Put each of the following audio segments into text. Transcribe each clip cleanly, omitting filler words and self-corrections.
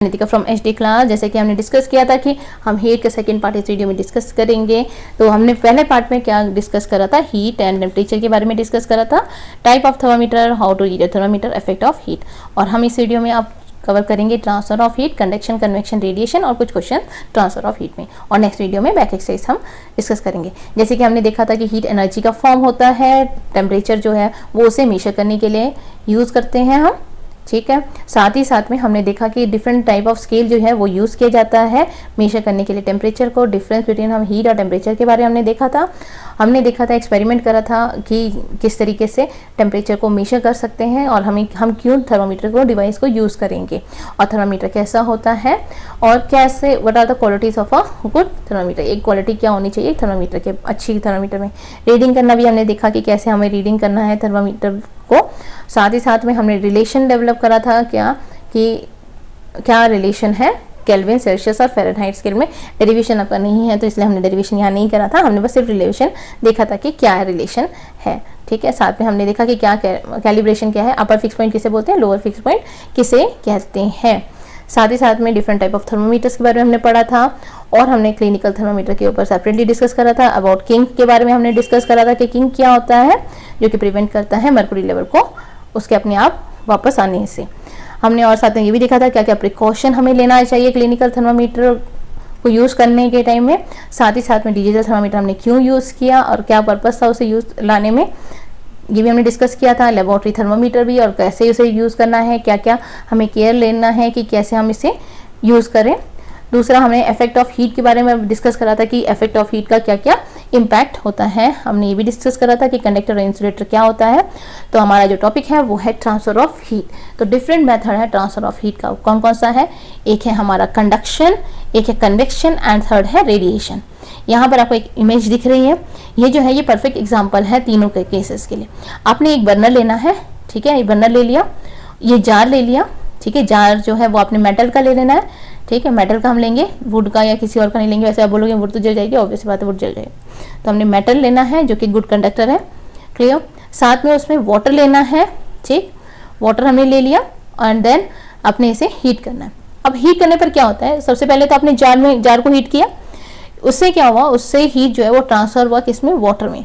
Nitika from HD class. जैसे कि हमने डिस्कस किया था कि हम हीट का सेकंड पार्ट इस वीडियो में डिस्कस करेंगे। तो हमने पहले पार्ट में क्या डिस्कस करा था, हीट एंड टेम्परेचर के बारे में डिस्कस करा था, type of thermometer, how to read a thermometer, effect of heat. और हम इस वीडियो में आप कवर करेंगे transfer of heat, conduction, convection, radiation और कुछ क्वेश्चन ट्रांसफर ऑफ हीट में। और नेक्स्ट वीडियो में बैक एक्सरसाइज हम डिस्कस करेंगे। जैसे कि हमने देखा था कि हीट एनर्जी का फॉर्म होता है, टेम्परेचर जो है वो उसे मेजर करने के लिए यूज़ करते हैं हम, ठीक है। साथ ही साथ में हमने देखा कि डिफरेंट टाइप ऑफ स्केल जो है वो यूज़ किया जाता है मेजर करने के लिए टेम्परेचर को। डिफरेंस बिटवीन हम हीट और टेम्परेचर के बारे में हमने देखा था एक्सपेरिमेंट करा था कि किस तरीके से टेम्परेचर को मेजर कर सकते हैं और हम क्यों थर्मामीटर को डिवाइस को यूज़ करेंगे और थर्मामीटर कैसा होता है और कैसे, what are the qualities of a good thermometer. एक क्वालिटी क्या होनी चाहिए थर्मामीटर के, अच्छी थर्मामीटर में। रीडिंग करना भी हमने देखा कि कैसे हमें रीडिंग करना है थर्मामीटर को। साथ ही साथ में हमने रिलेशन डेवलप करा था क्या रिलेशन है केल्विन, सेल्सियस और फ़ारेनहाइट स्केल में। डेरिवेशन आपका नहीं है तो इसलिए हमने डेरिवेशन यहाँ नहीं करा था, हमने बस सिर्फ रिलेशन देखा था कि क्या रिलेशन है, ठीक है। साथ में हमने देखा कि क्या कैलिब्रेशन क्या है, अपर फिक्स पॉइंट किसे बोलते हैं, लोअर फिक्स पॉइंट किसे कहते हैं। साथ ही साथ में डिफरेंट टाइप ऑफ थर्मोमीटर्स के बारे में हमने पढ़ा था और हमने क्लिनिकल थर्मोमीटर के ऊपर सेपरेटली डिस्कस करा था। अबाउट किंग के बारे में हमने डिस्कस करा था कि किंग क्या होता है, जो कि प्रिवेंट करता है मर्क्यूरी लेवल को उसके अपने आप वापस आने से। हमने और साथ में ये भी देखा था क्या क्या प्रिकॉशन हमें लेना चाहिए क्लिनिकल थर्मामीटर को यूज़ करने के टाइम में। साथ ही साथ में डिजिटल थर्मामीटर हमने क्यों यूज़ किया और क्या पर्पस था उसे यूज़ लाने में, ये भी हमने डिस्कस किया था। लेबोरेटरी थर्मामीटर भी और कैसे उसे यूज़ करना है, क्या क्या हमें केयर लेना है कि कैसे हम इसे यूज़ करें। दूसरा हमने इफेक्ट ऑफ हीट के बारे में डिस्कस करा था कि इफेक्ट ऑफ हीट का क्या क्या इम्पैक्ट होता है। हमने ये भी डिस्कस करा था कि कंडक्टर और इंसुलेटर क्या होता है। तो हमारा जो टॉपिक है वो है ट्रांसफर ऑफ हीट। तो डिफरेंट मेथड है ट्रांसफर ऑफ हीट का, कौन कौन सा है, एक है हमारा कंडक्शन, एक है कन्वेक्शन एंड थर्ड है रेडिएशन। यहाँ पर आपको एक इमेज दिख रही है, ये जो है ये परफेक्ट एग्जाम्पल है तीनों के केसेस के लिए। आपने एक बर्नर लेना है, ठीक है, ये बर्नर ले लिया, ये जार ले लिया, ठीक है। जार जो है वो आपने मेटल का ले लेना है, ठीक है। मेटल का हम लेंगे, वुड का या किसी और का नहीं लेंगे, वैसे आप बोलोगे वुड तो जल जाएगी, ऑब्वियस बात है वुड जल जाएगी। तो हमने मेटल लेना है जो कि गुड कंडक्टर है, क्लियर। साथ में उसमें वाटर लेना है, ठीक, वाटर हमने ले लिया एंड देन अपने इसे हीट करना है। अब हीट करने पर क्या होता है, सबसे पहले तो आपने जार को हीट किया, उससे क्या हुआ, उससे हीट जो है वो ट्रांसफर हुआ किसमें, वाटर में।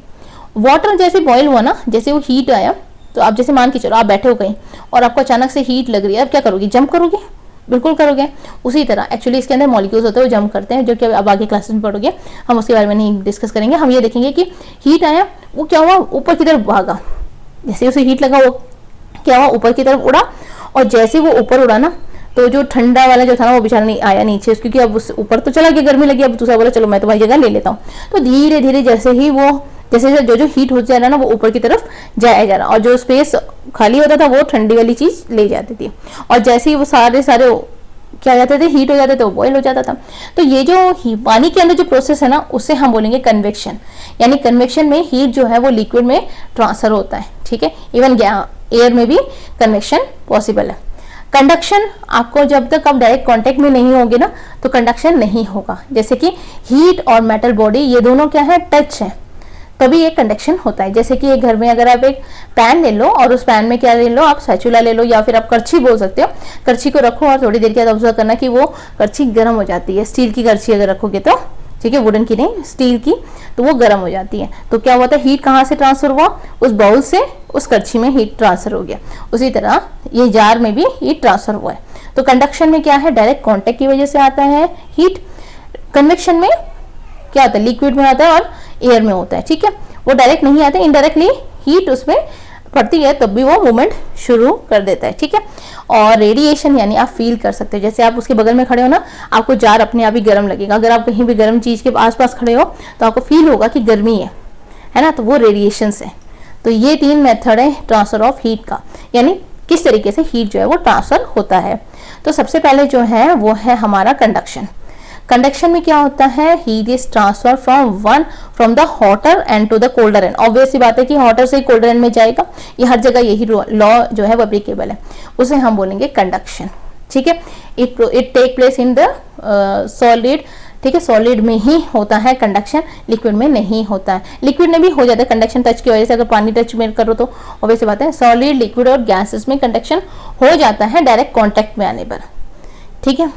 वाटर जैसे बॉयल हुआ ना, जैसे वो हीट आया, तो आप जैसे मान के चलो आप बैठे हो कहीं और आपको अचानक से हीट लग रही है, अब क्या करोगे, जंप करोगे, बिल्कुल करोगे। उसी तरह एक्चुअली इसके अंदर मॉलिक्यूल्स होते हैं वो जंप करते हैं, जो कि अब आगे क्लासेस में पढ़ोगे, हम उसके बारे में नहीं डिस्कस करेंगे। हम ये देखेंगे कि हीट आया, वो क्या हुआ, ऊपर की तरफ भागा, जैसे उसे हीट लगा वो क्या हुआ, ऊपर की तरफ उड़ा। और जैसे वो ऊपर उड़ा ना, तो जो ठंडा वाला जो था ना वो बेचारा नहीं आया नीचे, क्योंकि अब उस ऊपर तो चला गया, गर्मी लगी, अब दूसरा बोला चलो मैं तुम्हारी जगह ले लेता हूँ। तो धीरे धीरे जैसे जो हीट हो जा रहा है ना वो ऊपर की तरफ जाया जा रहा, और जो स्पेस खाली होता था वो ठंडी वाली चीज ले जाती थी, और जैसे ही वो सारे क्या हो जाते थे, हीट हो जाते थे, वो बॉयल हो जाता था। तो ये जो पानी के अंदर जो प्रोसेस है ना उसे हम बोलेंगे कन्वेक्शन। यानी कन्वेक्शन में हीट जो है वो लिक्विड में ट्रांसफर होता है, ठीक है। इवन एयर में भी कन्वेक्शन पॉसिबल है। कंडक्शन, आपको जब तक आप डायरेक्ट कांटेक्ट में नहीं होंगे ना तो कंडक्शन नहीं होगा। जैसे कि हीट और मेटल बॉडी ये दोनों क्या है, टच है, तभी एक कंडक्शन होता है। जैसे कि एक घर में अगर आप एक पैन ले लो और उस पैन में क्या ले लो, आप स्पैचुला ले लो या फिर आप करछी बोल सकते हो, करछी को रखो और थोड़ी देर के बाद ऑब्जर्व करना कि वो करछी गर्म हो जाती है। स्टील की करछी अगर रखोगे तो, ठीक है, वुडन की नहीं, स्टील की, तो वो गर्म हो जाती है। तो क्या हुआ था, हीट कहाँ से ट्रांसफर हुआ, उस बाउल से उस करछी में हीट ट्रांसफर हो गया। उसी तरह ये जार में भी हीट ट्रांसफर हुआ है। तो कंडक्शन में क्या है, डायरेक्ट कॉन्टेक्ट की वजह से आता है हीट। कन्वेक्शन में क्या होता है, लिक्विड में आता है और एयर में होता है, ठीक है, वो डायरेक्ट नहीं आते, इनडायरेक्टली हीट उसमें पड़ती है तब भी वो मूवमेंट शुरू कर देता है, ठीक है। और रेडिएशन यानी आप फील कर सकते हो, जैसे आप उसके बगल में खड़े हो ना, आपको जार अपने आप ही गर्म लगेगा। अगर आप कहीं भी गर्म चीज के आसपास खड़े हो तो आपको फील होगा कि गर्मी है ना, तो वो रेडिएशन है। तो ये तीन मेथड है ट्रांसफर ऑफ हीट का, यानी किस तरीके से हीट जो है वो ट्रांसफर होता है। तो सबसे पहले जो है वो है हमारा कंडक्शन। कंडक्शन में क्या होता है, heat is transfer from the hotter end to the colder end. Obvious सी बात है कि हॉटर से कोल्डर एंड में जाएगा, ये हर जगह यही लॉ जो है वो एप्लीकेबल है, उसे हम बोलेंगे कंडक्शन, ठीक है। It take place in the solid, ठीक है, सॉलिड में ही होता है कंडक्शन, लिक्विड में नहीं होता है। लिक्विड में भी हो जाता है कंडक्शन टच की वजह से, अगर पानी टच में करो तो ऑब्वियस बात है, सॉलिड, लिक्विड और गैसेस में कंडक्शन हो जाता है डायरेक्ट कांटेक्ट में आने पर, ठीक है,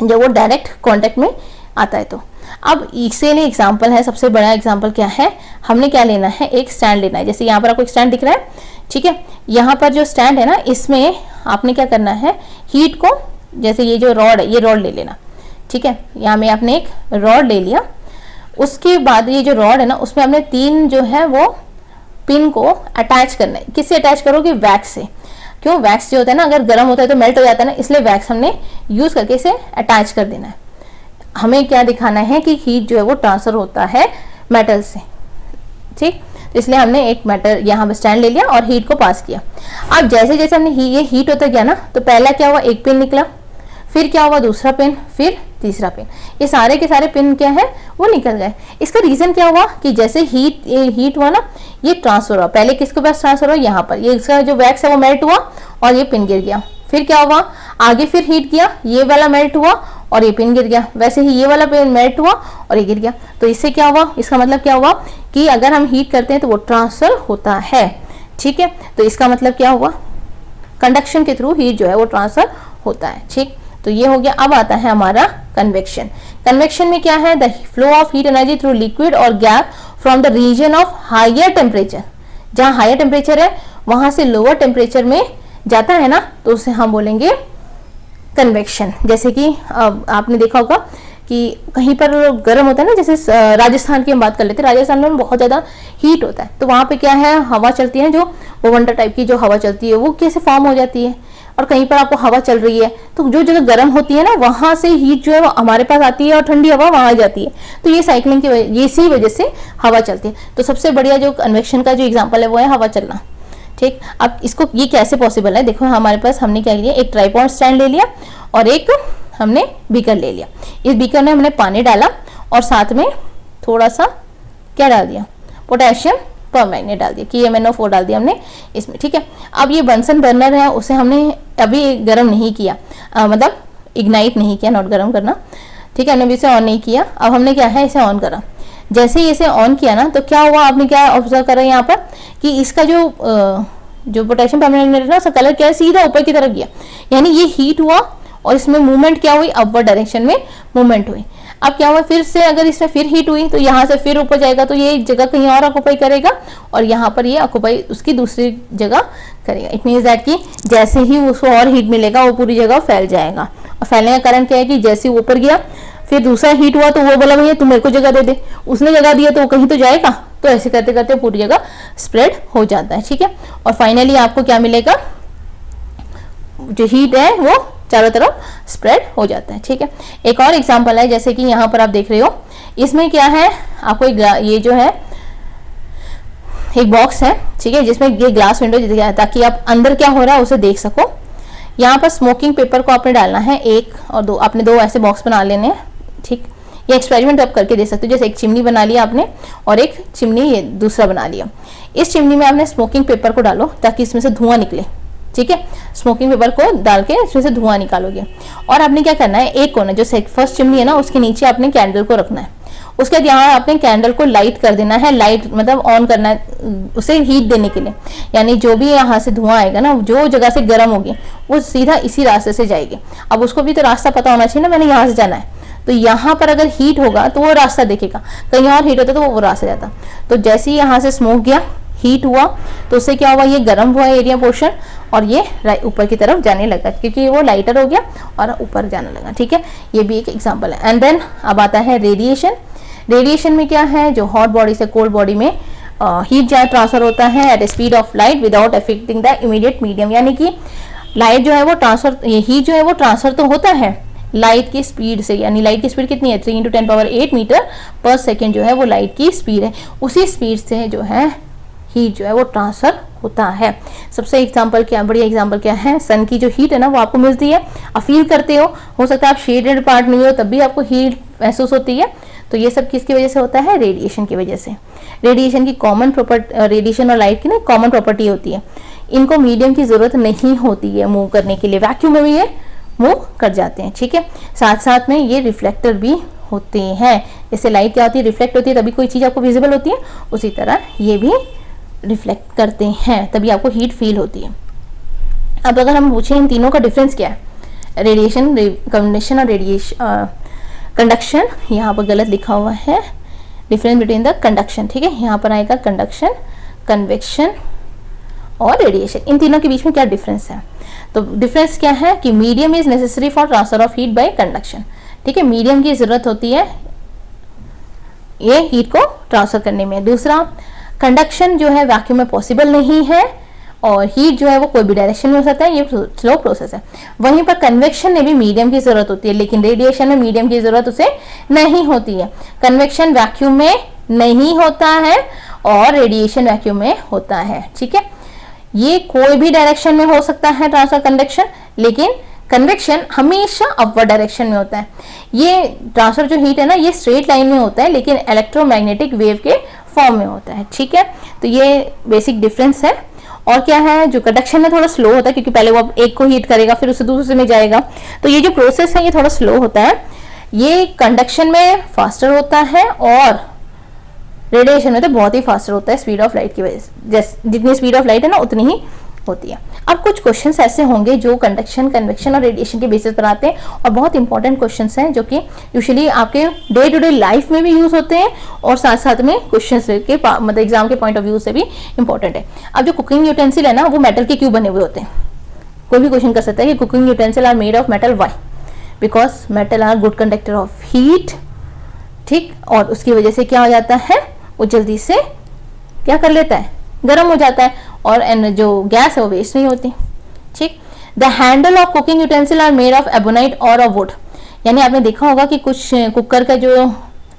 जब वो डायरेक्ट कांटेक्ट में आता है तो। अब इससे लिए एग्जांपल है, सबसे बड़ा एग्जांपल क्या है, हमने क्या लेना है, एक स्टैंड लेना है। जैसे यहाँ पर आपको एक स्टैंड दिख रहा है, ठीक है, यहाँ पर जो स्टैंड है ना, इसमें आपने क्या करना है, हीट को, जैसे ये जो रॉड है, ये रॉड ले लेना, ठीक है, यहाँ में आपने एक रॉड ले लिया। उसके बाद ये जो रॉड है ना, उसमें आपने 3 जो है वो पिन को अटैच करना है। किससे अटैच करोगे, वैक्स से। क्यों, वैक्स जो होता है ना, अगर गर्म होता है तो मेल्ट हो जाता है ना, इसलिए वैक्स हमने यूज करके इसे अटैच कर देना है। हमें क्या दिखाना है कि हीट जो है वो ट्रांसफर होता है मेटल से, ठीक, तो इसलिए हमने एक मेटल यहाँ पर स्टैंड ले लिया और हीट को पास किया। अब जैसे जैसे हमने ये हीट होता गया ना, तो पहला क्या हुआ, एक पिन निकला, फिर क्या हुआ, दूसरा पिन, फिर तीसरा पिन, ये सारे के सारे पिन क्या है वो निकल गए। इसका रीजन क्या हुआ कि जैसे हीट हुआ ना, ये ट्रांसफर हुआ। पहले किसके पास ट्रांसफर हुआ, यहाँ पर, ये इसका जो वैक्स है वो मेल्ट हुआ और ये पिन गिर गया। फिर क्या हुआ, आगे फिर हीट किया, ये वाला मेल्ट हुआ और ये पिन गिर गया। वैसे ही ये वाला पिन मेल्ट हुआ और ये गिर गया। तो इससे क्या हुआ, इसका मतलब क्या हुआ कि अगर हम हीट करते हैं तो वो ट्रांसफर होता है, ठीक है। तो इसका मतलब क्या हुआ, कंडक्शन के थ्रू हीट जो है वो ट्रांसफर होता है, ठीक। तो ये हो गया। अब आता है हमारा कन्वेक्शन। कन्वेक्शन में क्या है, the flow of heat energy through liquid और gas from the region of higher temperature. जहां हायर टेम्परेचर है वहां से लोअर टेम्परेचर में जाता है ना, तो उसे हम बोलेंगे कन्वेक्शन। जैसे कि आपने देखा होगा कि कहीं पर गर्म होता है ना, जैसे राजस्थान की हम बात कर लेते हैं, राजस्थान में बहुत ज़्यादा हीट होता है, तो वहाँ पे क्या है, हवा चलती है, जो वंडर टाइप की जो हवा चलती है वो कैसे फॉर्म हो जाती है। और कहीं पर आपको हवा चल रही है तो जो जगह गर्म होती है ना, वहाँ से हीट जो है वो हमारे पास आती है और ठंडी हवा वहाँ आ जाती है। तो ये साइकिलिंग की वजह, इसी वजह से हवा चलती है। तो सबसे बढ़िया जो कन्वेक्शन का जो एग्जाम्पल है वो है हवा चलना, ठीक। अब इसको ये कैसे पॉसिबल है, देखो हमारे पास हमने क्या किया, एक ट्राइपॉड स्टैंड ले लिया और एक हमने बीकर ले लिया। इस बीकर में हमने पानी डाला और साथ में थोड़ा सा क्या डाल दिया, पोटेशियम परमैंगनेट डाल दिया, कि MnO4 डाल दिया हमने इसमें, ठीक है। अब ये बंसन बर्नर है, उसे हमने अभी गर्म नहीं किया, मतलब इग्नाइट नहीं किया, नॉट गर्म करना, ठीक है, हमने भी इसे ऑन नहीं किया। अब हमने क्या है, इसे ऑन करा। जैसे ही इसे ऑन किया ना, तो क्या हुआ, आपने क्या ऑब्जर्व करा यहाँ पर कि इसका जो पोटेशियम परमैंगनेट है ना, उसका कलर क्या है, सीधा ऊपर की तरफ गया। यानी ये हीट हुआ और इसमें मूवमेंट क्या हुई, अपवर्ड डायरेक्शन में मूवमेंट हुई। अब क्या हुआ, फिर से अगर इसमें फिर हीट हुई तो यहाँ से फिर ऊपर जाएगा, तो ये जगह कहीं और ऑक्यूपाई करेगा और यहाँ पर ये ऑक्यूपाई उसकी दूसरी जगह करेगा। इट मीन्स दैट कि जैसे ही उसको और हीट मिलेगा वो पूरी जगह फैल जाएगा। और फैलने का कारण क्या है कि जैसे ही ऊपर गया फिर दूसरा हीट हुआ तो वो बोला भैया तुम मेरे को जगह दे दे, उसने जगह दिया तो वो कहीं तो जाएगा। तो ऐसे करते करते पूरी जगह स्प्रेड हो जाता है, ठीक है। और फाइनली आपको क्या मिलेगा, जो हीट है वो चारों तरफ स्प्रेड हो जाता है, ठीक है। एक और एग्जांपल है, जैसे कि यहाँ पर आप देख रहे हो, इसमें क्या है, आपको ये जो है एक बॉक्स है, ठीक है, जिसमें ये ग्लास विंडो दिया है ताकि आप अंदर क्या हो रहा है उसे देख सको। यहाँ पर स्मोकिंग पेपर को आपने डालना है, 1 और 2, आपने 2 ऐसे बॉक्स बना लेने हैं, ठीक। ये एक्सपेरिमेंट आप करके दे सकते हो। जैसे एक चिमनी बना लिया आपने और एक चिमनी ये दूसरा बना लिया। इस चिमनी में आपने स्मोकिंग पेपर को डालो ताकि इसमें से धुआं निकले, ठीक है। स्मोकिंग पेपर को डाल के इसमें से धुआं निकालोगे। और आपने क्या करना है, एक कोना जो फर्स्ट चिमनी है ना उसके नीचे आपने कैंडल को रखना है। उसके बाद यहाँ आपने कैंडल को लाइट कर देना है, लाइट मतलब ऑन करना है उसे हीट देने के लिए। यानी जो भी यहाँ से धुआं आएगा ना, जो जगह से गर्म होगी वो सीधा इसी रास्ते से जाएगी। अब उसको भी तो रास्ता पता होना चाहिए ना, मैंने यहाँ से जाना है, तो यहाँ पर अगर हीट होगा तो वो रास्ता देखेगा, कहीं और हीट होता तो वो रास्ता जाता। तो जैसे ही यहाँ से स्मोक गया, हीट हुआ, तो उससे क्या हुआ, ये गर्म हुआ एरिया पोर्शन और ये ऊपर की तरफ जाने लगा क्योंकि वो लाइटर हो गया और ऊपर जाने लगा, ठीक है। ये भी एक एग्जांपल है। एंड देन अब आता है रेडिएशन। रेडिएशन में क्या है, जो हॉट बॉडी से कोल्ड बॉडी में हीट जहाँ ट्रांसफर होता है at speed of light without affecting the immediate medium. यानी कि लाइट जो है वो ट्रांसफर, हीट जो है वो ट्रांसफर तो होता है लाइट की स्पीड से। यानी लाइट की स्पीड कितनी है, 3 × 10⁸ मीटर पर सेकेंड जो है वो लाइट की स्पीड है। उसी स्पीड से जो है हीट जो है वो ट्रांसफर होता है। सबसे एग्जांपल क्या, बढ़िया एग्जांपल क्या है, सन की जो हीट है ना वो आपको मिलती है, आप फील करते हो सकता है आप शेडेड पार्ट में हो तब भी आपको हीट महसूस होती है। तो ये सब किसकी वजह से होता है, रेडिएशन की वजह से। रेडिएशन की कॉमन प्रॉपर्टी, रेडिएशन और लाइट की ना कॉमन प्रॉपर्टी होती है, इनको मीडियम की जरूरत नहीं होती है मूव करने के लिए, वैक्यूम में भी ये मूव कर जाते हैं, ठीक है। साथ साथ में ये रिफ्लेक्टर भी होते हैं। जैसे लाइट क्या होती है, रिफ्लेक्ट होती है तभी कोई चीज़ आपको विजिबल होती है, उसी तरह ये भी रिफ्लेक्ट करते हैं तभी आपको हीट फील होती है। अब अगर हम पूछें इन तीनों का डिफरेंस क्या है, रेडिएशन, कंडक्शन और रेडिएशन, कंडक्शन यहाँ पर गलत लिखा हुआ है, डिफरेंस बिटवीन द कंडक्शन, ठीक है, यहाँ पर आएगा कंडक्शन, कन्वेक्शन और रेडिएशन, इन तीनों के बीच में क्या डिफरेंस है। तो डिफरेंस क्या है कि medium is necessary for transfer of heat bye conduction, ठीक है, मीडियम की जरूरत होती है ये हीट को ट्रांसफर करने में। दूसरा, कंडक्शन जो है वैक्यूम में पॉसिबल नहीं है और हीट जो है वो कोई भी डायरेक्शन में हो सकता है, ये स्लो प्रोसेस है। वहीं पर कन्वेक्शन में भी मीडियम की जरूरत होती है, लेकिन रेडिएशन में मीडियम की जरूरत उसे नहीं होती है। कन्वेक्शन वैक्यूम में नहीं होता है और रेडिएशन वैक्यूम में होता है, ठीक है। ये कोई भी डायरेक्शन में हो सकता है ट्रांसफर कंडक्शन, लेकिन कन्वेक्शन हमेशा अपवर्ड डायरेक्शन में होता है। ये ट्रांसफर जो हीट है ना, ये स्ट्रेट लाइन में होता है, लेकिन इलेक्ट्रोमैग्नेटिक वेव के फॉर्म में होता है, ठीक है। तो ये बेसिक डिफरेंस है। और क्या है, जो कंडक्शन में थोड़ा स्लो होता है, क्योंकि पहले वो एक को हीट करेगा फिर उसे दूसरे में जाएगा, तो ये जो प्रोसेस है ये थोड़ा स्लो होता है। ये कंडक्शन में फास्टर होता है और रेडिएशन में तो बहुत ही फास्टर होता है स्पीड ऑफ लाइट की वजह से, जितनी स्पीड ऑफ लाइट है ना उतनी ही होती है। अब कुछ क्वेश्चंस ऐसे होंगे जो कंडक्शन, कन्वेक्शन और रेडिएशन के बेसिस पर आते हैं और बहुत इंपॉर्टेंट क्वेश्चंस हैं जो कि यूजुअली आपके डे टू डे लाइफ में भी यूज होते हैं और साथ साथ में क्वेश्चंस के मतलब एग्जाम के पॉइंट ऑफ व्यू से भी इंपॉर्टेंट है। अब जो कुकिंग यूटेंसिल है ना, वो मेटल के क्यों बने हुए होते हैं। कोई भी क्वेश्चन कर सकता है कि cooking utensil are made of metal, why? Because metal are good conductor of heat, ठीक, और उसकी वजह से क्या हो जाता है, वो जल्दी से क्या कर लेता है, गर्म हो जाता है और जो गैस है वो वेस्ट नहीं होती, ठीक। The handle of cooking utensil are made of ebonite और ऑफ वुड, यानी आपने देखा होगा कि कुछ कुकर का जो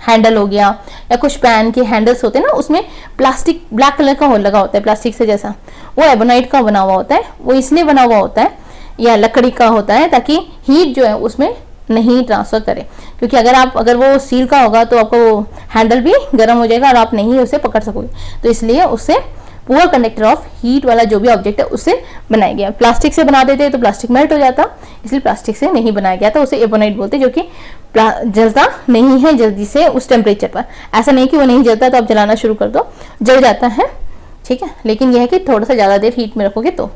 हैंडल हो गया या कुछ पैन के हैंडल्स होते हैं ना, उसमें प्लास्टिक ब्लैक कलर का होल लगा होता है, प्लास्टिक से जैसा, वो एबोनाइट का बना हुआ होता है। वो इसलिए बना हुआ होता है या लकड़ी का होता है ताकि हीट जो है उसमें नहीं ट्रांसफर करे, क्योंकि अगर वो स्टील का होगा तो आपको वो हैंडल भी गर्म हो जाएगा और आप नहीं उसे पकड़ सकोगे। तो इसलिए उससे पुअर कंडक्टर ऑफ हीट वाला जो भी ऑब्जेक्ट है उससे बनाया गया। प्लास्टिक से बना देते तो प्लास्टिक मेल्ट हो जाता, इसलिए प्लास्टिक से नहीं बनाया गया था, उसे एबोनाइट बोलते, जो कि जलता नहीं है जल्दी से उस टेम्परेचर पर। ऐसा नहीं कि वो नहीं जलता तो आप जलाना शुरू कर दो, जल जाता है, ठीक है, लेकिन यह है कि थोड़ा सा ज़्यादा देर हीट में रखोगे तो।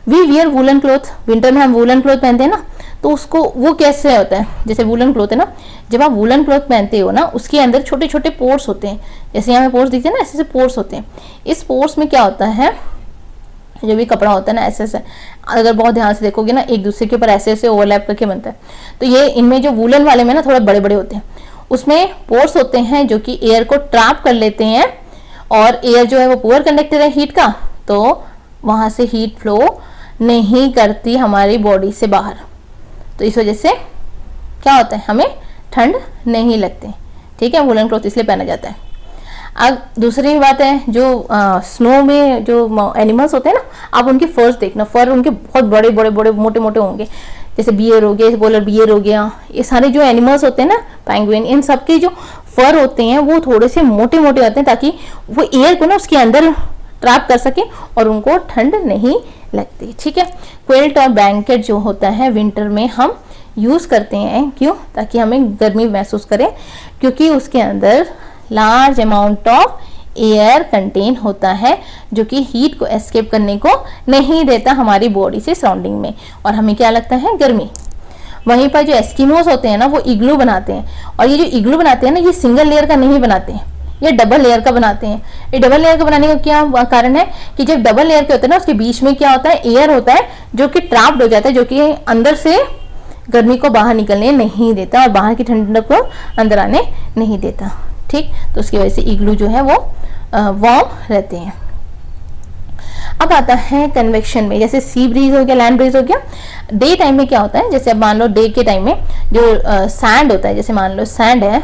We wear woollen cloth, winter में हम वूलन क्लॉथ पहनते हैं ना, तो उसको वो कैसे होता है, जैसे वूलन क्लॉथ है ना, जब आप वूलन क्लॉथ पहनते हो ना, उसके अंदर छोटे छोटे पोर्स होते हैं, जैसे यहाँ पे पोर्स दिखते हैं ना, ऐसे ऐसे पोर्स होते हैं। इस पोर्स में क्या होता है, जो भी कपड़ा होता है ना, ऐसे ऐसे अगर बहुत ध्यान से देखोगे ना, एक दूसरे के ऊपर ऐसे ऐसे ओवरलैप करके बनता है। तो ये इनमें जो वूलन वाले में ना थोड़ा बड़े बड़े होते हैं, उसमें पोर्स होते हैं जो कि एयर को ट्रैप कर लेते हैं, और एयर जो है वो पुअर कंडक्टर है हीट का, तो वहाँ से हीट फ्लो नहीं करती हमारी बॉडी से बाहर, तो इस वजह से क्या होता है, हमें ठंड नहीं लगती, ठीक है। वूलन क्लॉथ इसलिए पहना जाता है। अब दूसरी बात है, जो स्नो में जो एनिमल्स होते हैं ना, आप उनके फर्स देखना, फर उनके बहुत बड़े बड़े बड़े मोटे मोटे होंगे, जैसे बियर हो गया, पोलर बियर हो गया, ये सारे जो एनिमल्स होते हैं ना, पेंगुइन, इन सब के जो फर होते हैं वो थोड़े से मोटे मोटे होते हैं, ताकि वो एयर को ना उसके अंदर ट्रैप कर सके और उनको ठंड नहीं लगती, ठीक है। क्विल्ट और ब्लैंकेट जो होता है विंटर में हम यूज करते हैं, क्यों, ताकि हमें गर्मी महसूस करें, क्योंकि उसके अंदर large amount of air contain होता है जो कि हीट को एस्केप करने को नहीं देता हमारी बॉडी से सराउंडिंग में, और हमें क्या लगता है, गर्मी। वहीं पर जो एस्किमोस होते हैं ना, वो इग्लू बनाते हैं, और ये जो इग्लू बनाते हैं ना, ये सिंगल लेयर का नहीं बनाते हैं, ये डबल लेयर का बनाते हैं। ये डबल लेयर का बनाने का क्या कारण है कि जब डबल लेयर के होते हैं ना, उसके बीच में क्या होता है, एयर होता है जो कि ट्रैप्ड हो जाता है, जो कि अंदर से गर्मी को बाहर निकलने नहीं देता और बाहर की ठंडक को अंदर आने नहीं देता, ठीक। तो उसकी वजह से इग्लू जो है वो वार्म रहते हैं। अब आता है कन्वेक्शन में, जैसे सी ब्रीज हो गया, लैंड ब्रीज हो गया। डे टाइम में क्या होता है, जैसे अब मान लो डे के टाइम में जो सैंड होता है, जैसे मान लो सैंड है,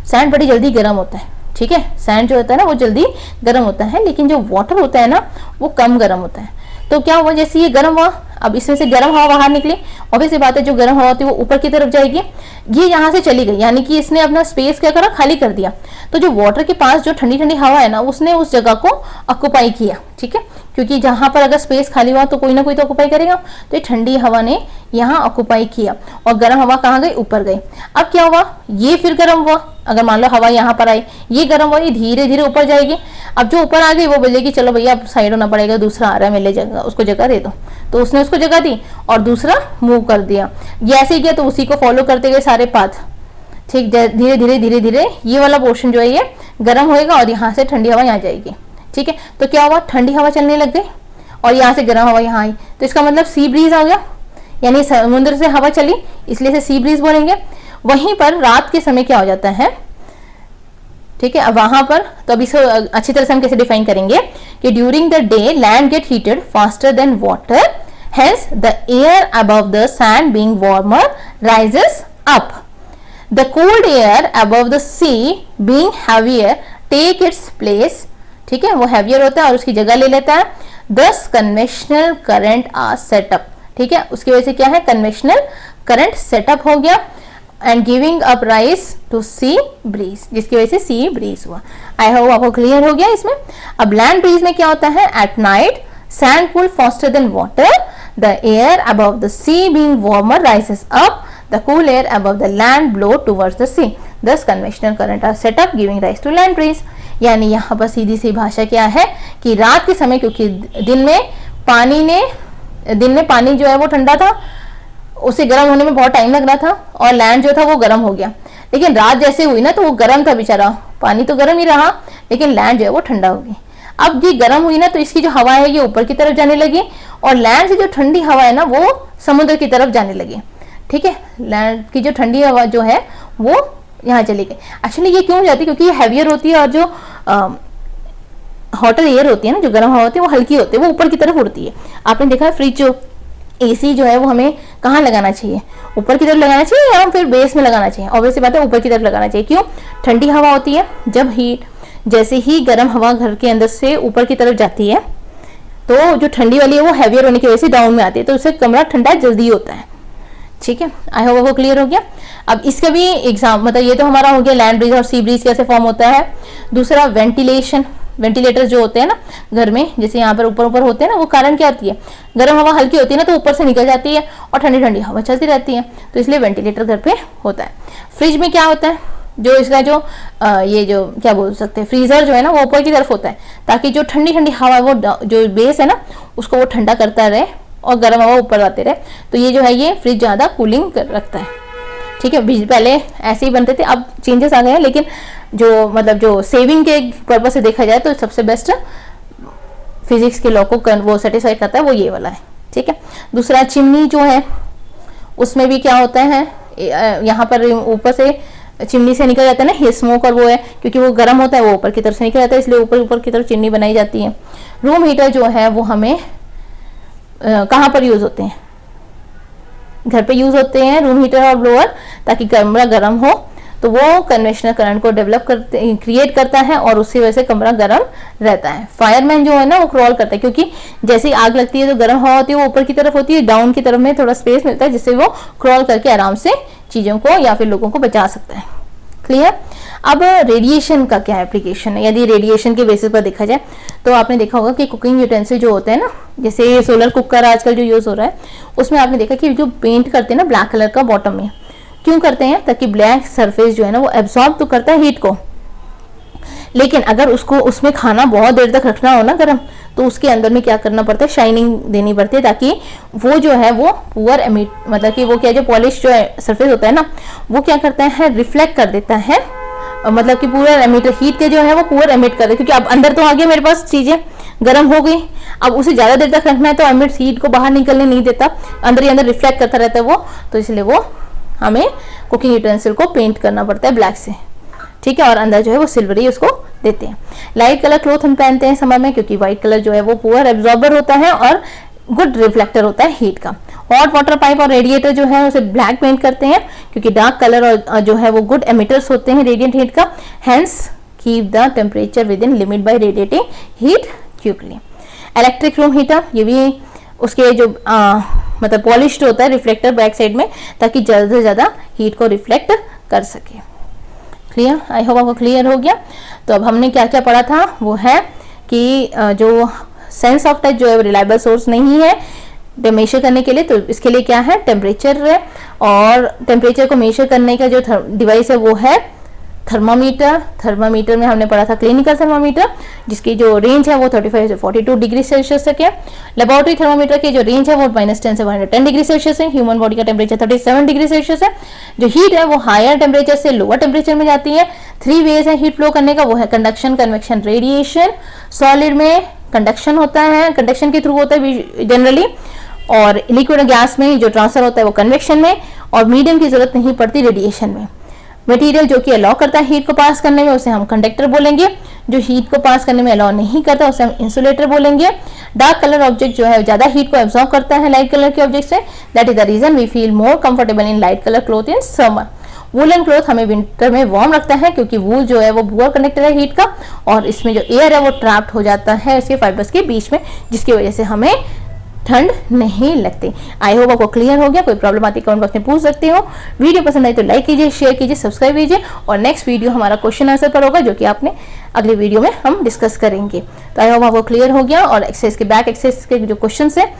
सैंड बड़ी जल्दी गर्म होता है, ठीक है, सैंड जो होता है ना वो जल्दी गर्म होता है, लेकिन जो वाटर होता है ना वो कम गर्म होता है। तो क्या हुआ, जैसे ये गर्म हुआ, अब इसमें से गर्म हवा बाहर निकली, ऑब्वियस बात है जो गर्म हवा होती है वो ऊपर की तरफ जाएगी, ये यहाँ से चली गई, यानी कि इसने अपना स्पेस क्या करा, खाली कर दिया। तो जो वाटर के पास जो ठंडी ठंडी हवा है ना, उसने उस जगह को ऑक्युपाई किया, ठीक है, क्योंकि जहां पर अगर स्पेस खाली हुआ तो कोई ना कोई तो ऑक्युपाई करेगा, तो ये ठंडी हवा ने यहाँ ऑक्युपाई किया और गर्म हवा कहाँ गई, ऊपर गई। अब क्या हुआ, ये फिर गर्म हुआ, अगर मान लो हवा यहाँ पर आई, ये गर्म हुआ, ये धीरे धीरे ऊपर जाएगी। अब जो ऊपर आ गई वो बोलेगी चलो भैया अब साइड होना पड़ेगा, दूसरा आ रहा है, मिले जगह, उसको जगह दे दो, तो उसने उसको जगह दी और दूसरा मूव कर दिया। ये ऐसे ही किया तो उसी को फॉलो करते गए सारे पाथ। ठीक, धीरे धीरे धीरे धीरे ये वाला पोर्शन जो है ये गर्म होएगा और यहाँ से ठंडी हवा यहाँ जाएगी। ठीक है, तो क्या हुआ, ठंडी हवा चलने लग गई और यहाँ से गर्म हवा यहाँ आई, तो इसका मतलब सी ब्रीज आ गया, यानी समुद्र से हवा चली, इसलिए से सी ब्रीज बोलेंगे। वहीं पर रात के समय क्या हो जाता है, ठीक है, अब वहां पर तो अभी इसको अच्छी तरह से हम कैसे डिफाइन करेंगे कि during the day land get heated faster than water, hence the air above the sand being warmer rises up, the cold air above the sea being heavier take its place. ठीक है, वो heavier होता है और उसकी जगह ले लेता है। दस कन्वेंशनल करंट आर सेटअप। ठीक है, उसकी वजह से क्या है, कन्वेंशनल करंट सेटअप हो गया and giving up rise to sea breeze, जिसकी वजह से सी ब्रीज हुआ। आई होप आपको क्लियर हो गया इसमें। अब लैंड ब्रीज में क्या होता है, at night sand cool faster than water, the air above the sea being warmer rises up, the cool air above the land blow towards the sea, thus conventional current are set up giving rise to land breeze. यानी यहाँ पर सीधी सी भाषा क्या है कि रात के समय, क्योंकि दिन में पानी जो है वो ठंडा था, उसे गर्म होने में बहुत टाइम लग रहा था और लैंड जो था वो गर्म हो गया, लेकिन रात जैसे हुई ना तो वो गर्म था बेचारा, पानी तो गर्म ही रहा लेकिन लैंड जो है वो ठंडा हो गई। अब ये गर्म हुई ना तो इसकी जो हवा है ये ऊपर की तरफ जाने लगी और लैंड से जो ठंडी हवा है ना वो समुद्र की तरफ जाने लगी। ठीक है, लैंड की जो ठंडी हवा जो है वो यहाँ चली गई। एक्चुअली ये क्यों जाती है, क्योंकि ये हैवियर होती है और जो हॉटर एयर होती है ना, जो गर्म हवा होती है वो हल्की होती है, वो ऊपर की तरफ उड़ती है। आपने देखा है फ्रिज जो एसी जो है वो हमें कहाँ लगाना चाहिए, ऊपर की तरफ लगाना चाहिए या फिर बेस में लगाना चाहिए? ऑब्वियसली बात है ऊपर की तरफ लगाना चाहिए। क्यों? ठंडी हवा होती है, जब जैसे ही गर्म हवा घर के अंदर से ऊपर की तरफ जाती है तो जो ठंडी वाली है वो हैवियर होने की वजह से डाउन में आती है, तो उससे कमरा ठंडा जल्दी होता है। ठीक है, आई होप वो क्लियर हो गया। अब इसका भी एग्जाम, मतलब ये तो हमारा हो गया लैंड ब्रीज और सी ब्रीज कैसे फॉर्म होता है। दूसरा वेंटिलेशन, वेंटिलेटर जो होते हैं ना घर में, जैसे यहाँ पर ऊपर ऊपर होते हैं ना, वो कारण क्या होती है, गर्म हवा हल्की होती है ना तो ऊपर से निकल जाती है और ठंडी ठंडी हवा चलती रहती है, तो इसलिए वेंटिलेटर घर पे होता है। फ्रिज में क्या होता है, जो इसका जो ये जो क्या बोल सकते हैं, फ्रीजर जो है ना वो ऊपर की तरफ होता है, ताकि जो ठंडी ठंडी हवा वो जो बेस है ना उसको वो ठंडा करता रहे और गर्म हवा ऊपर आते रहे, तो ये जो है ये फ्रिज ज़्यादा कूलिंग रखता है। ठीक है, पहले ऐसे ही बनते थे, अब चेंजेस आ गए हैं, लेकिन जो मतलब जो सेविंग के पर्पज से देखा जाए तो सबसे बेस्ट फिजिक्स के लॉ को वो सेटिस्फाई करता है, वो ये वाला है। ठीक है, दूसरा चिमनी जो है उसमें भी क्या होता है, यहाँ पर ऊपर से चिमनी से निकल जाता है ना ये स्मोक, और वो है क्योंकि वो गर्म होता है वो ऊपर की तरफ से निकल जाता है, इसलिए ऊपर की तरफ चिमनी बनाई जाती है। रूम हीटर जो है वो हमें कहाँ पर यूज होते हैं, घर पे यूज होते हैं रूम हीटर और ब्लोअर, ताकि कमरा गर्म हो, तो वो कन्वेंशनल करंट को डेवलप करते क्रिएट करता है और उसकी वजह से कमरा गर्म रहता है। फायरमैन जो है ना वो क्रॉल करता है, क्योंकि जैसे ही आग लगती है तो गर्म हवा होती है वो ऊपर की तरफ होती है, डाउन की तरफ में थोड़ा स्पेस मिलता है जिससे वो क्रॉल करके आराम से चीजों को या फिर लोगों को बचा सकता है। क्लियर? अब रेडिएशन का क्या एप्लीकेशन है, यदि रेडिएशन के बेसिस पर देखा जाए तो आपने देखा होगा कि कुकिंग यूटेंसिल जो होते हैं ना, जैसे सोलर कुकर आजकल जो यूज हो रहा है, उसमें आपने देखा कि जो पेंट करते हैं ना ब्लैक कलर का बॉटम में, क्यों करते हैं, ताकि ब्लैक सरफेस जो है ना वो एब्सॉर्ब तो करता है हीट को, लेकिन अगर उसको उसमें खाना बहुत देर तक रखना हो ना गर्म, तो उसके अंदर में क्या करना पड़ता है, शाइनिंग देनी पड़ती है, ताकि वो जो है वो पुअर एमिट, मतलब कि वो क्या जो पॉलिश जो है सरफेस होता है ना वो क्या करता है, रिफ्लेक्ट कर देता है, मतलब कि पूरा एमिटर हीट के जो है वो पूरा एमिट कर दे, क्योंकि अब अंदर तो आ गया मेरे पास चीजें गर्म हो गई, अब उसे ज्यादा देर तक रखना है तो एमिट हीट को बाहर निकलने नहीं देता, अंदर ही अंदर रिफ्लेक्ट करता रहता है वो, तो इसलिए वो हमें कुकिंग यूटेंसिल को पेंट करना पड़ता है ब्लैक से। ठीक है, और अंदर जो है वो सिल्वरी उसको देते हैं। लाइट कलर क्लॉथ हम पहनते हैं समर में, क्योंकि व्हाइट कलर जो है वो पुअर एब्जॉर्बर होता है और गुड रिफ्लेक्टर होता है हीट का। हॉट वाटर पाइप और रेडिएटर जो है उसे ब्लैक पेंट करते हैं, क्योंकि डार्क कलर और जो है वो गुड एमिटर्स होते हैं रेडिएंट हीट का, hence keep the temperature within limit by radiating heat quickly. Electric room heater, ये भी उसके जो मतलब पॉलिश्ड होता है रिफ्लेक्टर बैक साइड में, ताकि ज़्यादा से ज़्यादा हीट को रिफ्लेक्ट कर सके। क्लियर? आई होप आपको क्लियर हो गया। तो अब हमने क्या क्या पढ़ा था, वो है कि जो सेंस ऑफ टच जो है रिलायबल सोर्स नहीं है मेजर करने के लिए, तो इसके लिए क्या है, टेम्परेचर है, और टेम्परेचर को मेजर करने का जो डिवाइस है वो है थर्मामीटर में हमने पढ़ा था क्लिनिकल थर्मामीटर, जिसकी जो रेंज है वो 35 से 42 डिग्री सेल्सियस तक है। लेबोरेटरी थर्मामीटर की जो रेंज है वो -10 से 110 डिग्री सेल्सियस है। ह्यूमन बॉडी का टेम्परेचर 37 डिग्री सेल्सियस है। जो हीट है वो हायर टेम्परेचर से लोअर टेम्परेचर में जाती है। 3 वेज है हीट फ्लो करने का, वो है कंडक्शन, कन्वेक्शन, रेडिएशन। सॉलिड में कंडक्शन होता है, कंडक्शन के थ्रू होता है जनरली, और लिक्विड गैस में जो ट्रांसफर होता है वो कन्वेक्शन में, और मीडियम की जरूरत नहीं पड़ती रेडिएशन में। मटेरियल जो कि अलाउ करता है हीट को पास करने में उसे हम कंडक्टर बोलेंगे, जो हीट को पास करने में अलाउ नहीं करता उसे हम इंसुलेटर बोलेंगे। डार्क कलर ऑब्जेक्ट जो है ज्यादा हीट को एब्जॉर्ब करता है लाइट कलर के ऑब्जेक्ट से, that is the reason we feel more comfortable in light colour cloth in summer. Woollen cloth हमें विंटर में वार्म रखता है, क्योंकि वूल जो है वो पुअर कंडक्टर है हीट का, और इसमें जो एयर है वो ट्रैप्ड हो जाता है इसके फाइबर्स के बीच में, जिसकी वजह से हमें ठंड नहीं लगती। आई होप आपको क्लियर हो गया। कोई प्रॉब्लम आती है कमेंट बॉक्स में पूछ सकते हो। वीडियो पसंद आई तो लाइक कीजिए, शेयर कीजिए, सब्सक्राइब कीजिए, और नेक्स्ट वीडियो हमारा क्वेश्चन आंसर पर होगा, जो कि आपने अगले वीडियो में हम डिस्कस करेंगे। तो आई होप आपको क्लियर हो गया, और एक्सरसाइज के बैक एक्सरसाइज के जो क्वेश्चन है